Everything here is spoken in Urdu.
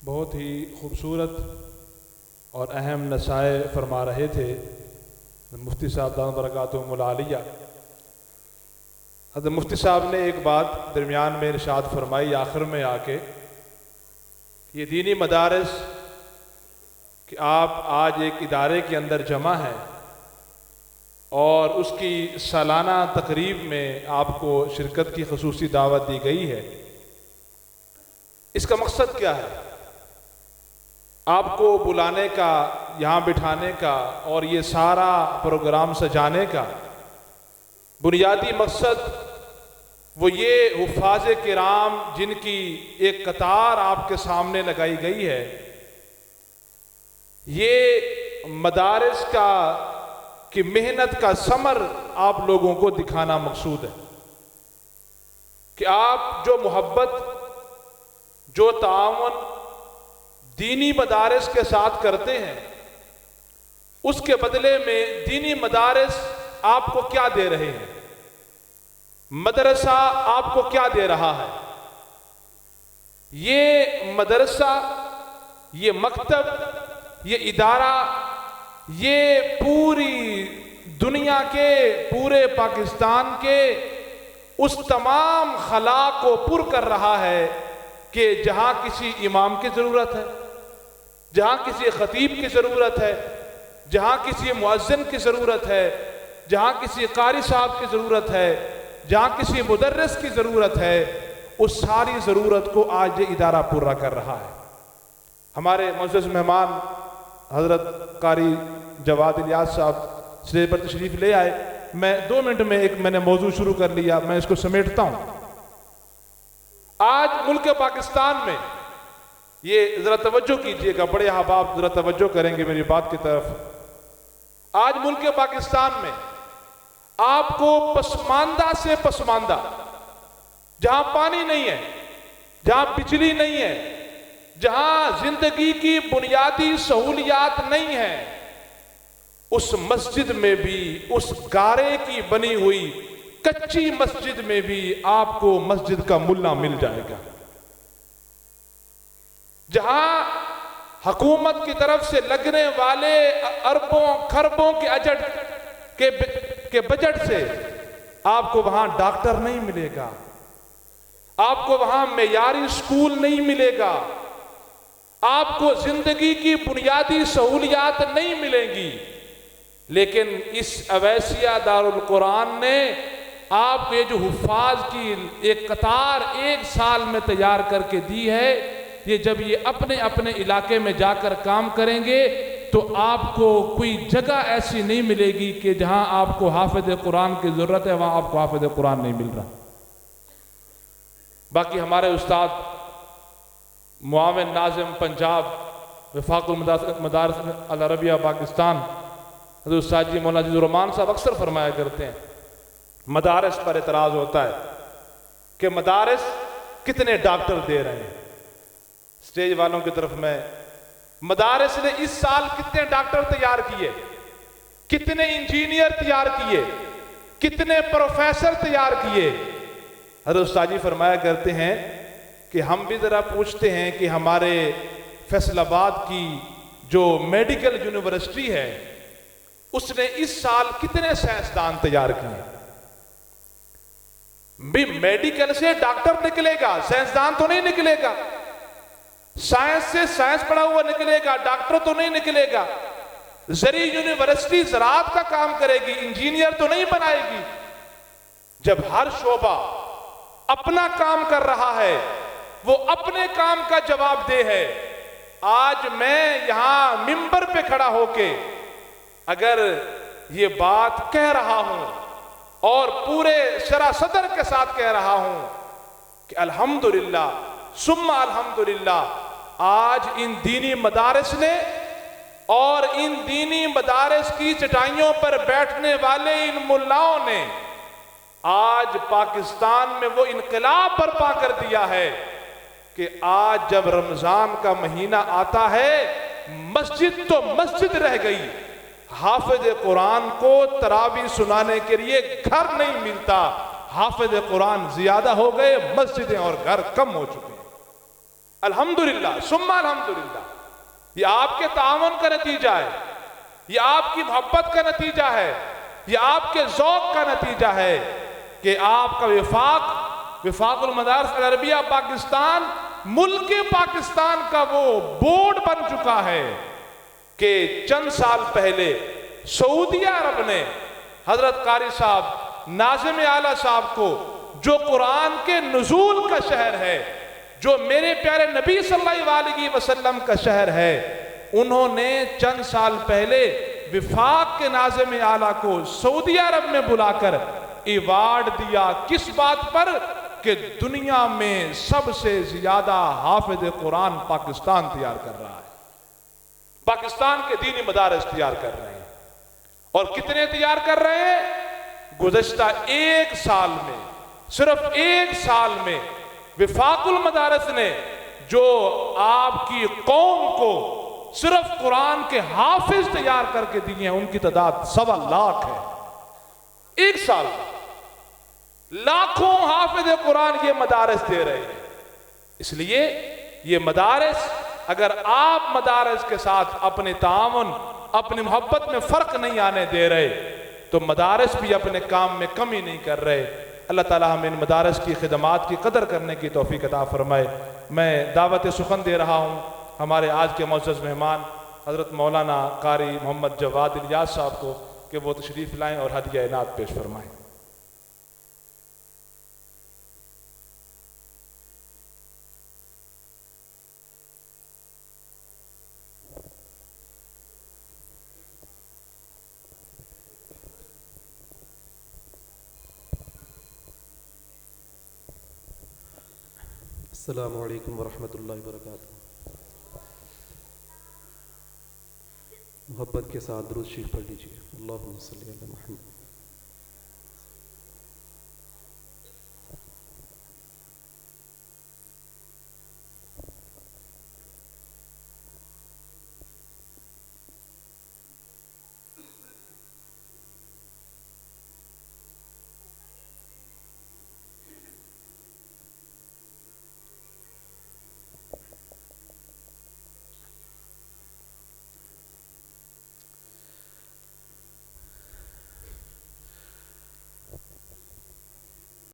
بہت ہی خوبصورت اور اہم نصائح فرما رہے تھے مفتی صاحب دامت برکاتہم العالیہ۔ حضرت مفتی صاحب نے ایک بات درمیان میں ارشاد فرمائی آخر میں آ کے، یہ دینی مدارس کہ آپ آج ایک ادارے کے اندر جمع ہیں اور اس کی سالانہ تقریب میں آپ کو شرکت کی خصوصی دعوت دی گئی ہے۔ اس کا مقصد کیا ہے؟ آپ کو بلانے کا، یہاں بٹھانے کا اور یہ سارا پروگرام سجانے کا بنیادی مقصد وہ یہ حفاظ کرام جن کی ایک قطار آپ کے سامنے لگائی گئی ہے، یہ مدارس کا کہ محنت کا ثمر آپ لوگوں کو دکھانا مقصود ہے کہ آپ جو محبت، جو تعاون دینی مدارس کے ساتھ کرتے ہیں، اس کے بدلے میں دینی مدارس آپ کو کیا دے رہے ہیں، مدرسہ آپ کو کیا دے رہا ہے۔ یہ مدرسہ، یہ مکتب، یہ ادارہ، یہ پوری دنیا کے، پورے پاکستان کے اس تمام خلا کو پر کر رہا ہے کہ جہاں کسی امام کی ضرورت ہے، جہاں کسی خطیب کی ضرورت ہے، جہاں کسی مؤذن کی ضرورت ہے، جہاں کسی قاری صاحب کی ضرورت ہے، جہاں کسی مدرس کی ضرورت ہے، اس ساری ضرورت کو آج یہ ادارہ پورا کر رہا ہے۔ ہمارے معزز مہمان حضرت قاری جواد الیاس صاحب اسٹیج پر تشریف لے آئے۔ میں 2 منٹ میں میں نے موضوع شروع کر لیا، میں اس کو سمیٹتا ہوں۔ آج ملک پاکستان میں یہ ذرا توجہ کیجئے گا، بڑے احباب ذرا توجہ کریں گے میری بات کی طرف۔ آج ملک پاکستان میں آپ کو پسماندہ سے پسماندہ، جہاں پانی نہیں ہے، جہاں بجلی نہیں ہے، جہاں زندگی کی بنیادی سہولیات نہیں ہیں، اس مسجد میں بھی، اس گارے کی بنی ہوئی کچی مسجد میں بھی آپ کو مسجد کا ملا مل جائے گا۔ جہاں حکومت کی طرف سے لگنے والے اربوں خربوں کے بجٹ سے آپ کو وہاں ڈاکٹر نہیں ملے گا، آپ کو وہاں معیاری سکول نہیں ملے گا، آپ کو زندگی کی بنیادی سہولیات نہیں ملیں گی۔ لیکن اس اویسیہ دارالقرآن نے آپ کے جو حفاظ کی ایک قطار 1 سال میں تیار کر کے دی ہے، یہ جب یہ اپنے اپنے علاقے میں جا کر کام کریں گے تو آپ کو کوئی جگہ ایسی نہیں ملے گی کہ جہاں آپ کو حافظ قرآن کی ضرورت ہے وہاں آپ کو حافظ قرآن نہیں مل رہا۔ باقی ہمارے استاد معاون ناظم پنجاب وفاق المدارس العربیہ پاکستان حضرت استاد جی مولانا عزیز الرحمان صاحب اکثر فرمایا کرتے ہیں، مدارس پر اعتراض ہوتا ہے کہ مدارس کتنے ڈاکٹر دے رہے ہیں۔ اسٹیج والوں کی طرف میں، مدارس نے اس سال کتنے ڈاکٹر تیار کیے، کتنے انجینئر تیار کیے، کتنے پروفیسر تیار کیے۔ حضرت استاد جی فرمایا کرتے ہیں کہ ہم بھی ذرا پوچھتے ہیں کہ ہمارے فیصل آباد کی جو میڈیکل یونیورسٹی ہے اس نے اس سال کتنے سائنسدان تیار کیے۔ بھی میڈیکل سے ڈاکٹر نکلے گا، سائنسدان تو نہیں نکلے گا۔ سائنس سے سائنس پڑھا ہوا نکلے گا، ڈاکٹر تو نہیں نکلے گا۔ زرعی یونیورسٹی زراعت کا کام کرے گی، انجینئر تو نہیں بنائے گی۔ جب ہر شعبہ اپنا کام کر رہا ہے، وہ اپنے کام کا جواب دہ ہے۔ آج میں یہاں منبر پہ کھڑا ہو کے اگر یہ بات کہہ رہا ہوں اور پورے شرح صدر کے ساتھ کہہ رہا ہوں کہ الحمدللہ ثم الحمدللہ، آج ان دینی مدارس نے اور ان دینی مدارس کی چٹائیوں پر بیٹھنے والے ان ملاؤں نے آج پاکستان میں وہ انقلاب برپا کر دیا ہے کہ آج جب رمضان کا مہینہ آتا ہے، مسجد تو مسجد رہ گئی، حافظ قرآن کو تراویح سنانے کے لیے گھر نہیں ملتا۔ حافظ قرآن زیادہ ہو گئے، مسجدیں اور گھر کم ہو چکے ہیں۔ الحمدللہ ثم الحمدللہ، یہ آپ کے تعاون کا نتیجہ ہے، یہ آپ کی محبت کا نتیجہ ہے، یہ آپ کے ذوق کا نتیجہ ہے کہ آپ کا وفاق المدارس العربیہ پاکستان ملک پاکستان کا وہ بورڈ بن چکا ہے کہ چند سال پہلے سعودی عرب نے حضرت قاری صاحب ناظم اعلیٰ صاحب کو، جو قرآن کے نزول کا شہر ہے، جو میرے پیارے نبی صلی اللہ علیہ وسلم کا شہر ہے، انہوں نے چند سال پہلے وفاق کے ناظم اعلیٰ کو سعودی عرب میں بلا کر ایوارڈ دیا، کس بات پر؟ کہ دنیا میں سب سے زیادہ حافظ قرآن پاکستان تیار کر رہا ہے، پاکستان کے دینی مدارس تیار کر رہے ہیں۔ اور کتنے تیار کر رہے ہیں؟ گزشتہ ایک سال میں، صرف ایک سال میں وفاق المدارس نے جو آپ کی قوم کو صرف قرآن کے حافظ تیار کر کے دیے ہیں، ان کی تعداد 1.25 لاکھ ہے۔ ایک سال لاکھوں حافظ قرآن یہ مدارس دے رہے ہیں۔ اس لیے یہ مدارس، اگر آپ مدارس کے ساتھ اپنے تعاون، اپنی محبت میں فرق نہیں آنے دے رہے، تو مدارس بھی اپنے کام میں کمی نہیں کر رہے۔ اللہ تعالیٰ ہمیں ان مدارس کی خدمات کی قدر کرنے کی توفیق عطا فرمائے۔ میں دعوت سخن دے رہا ہوں ہمارے آج کے معزز مہمان حضرت مولانا قاری محمد جواد الیاس صاحب کو کہ وہ تشریف لائیں اور ہدیہ عنایت پیش فرمائیں۔ السلام علیکم ورحمۃ اللہ وبرکاتہ۔ محبت کے ساتھ درود شریف پڑھ لیجیے۔ اللہم صلی علی محمد۔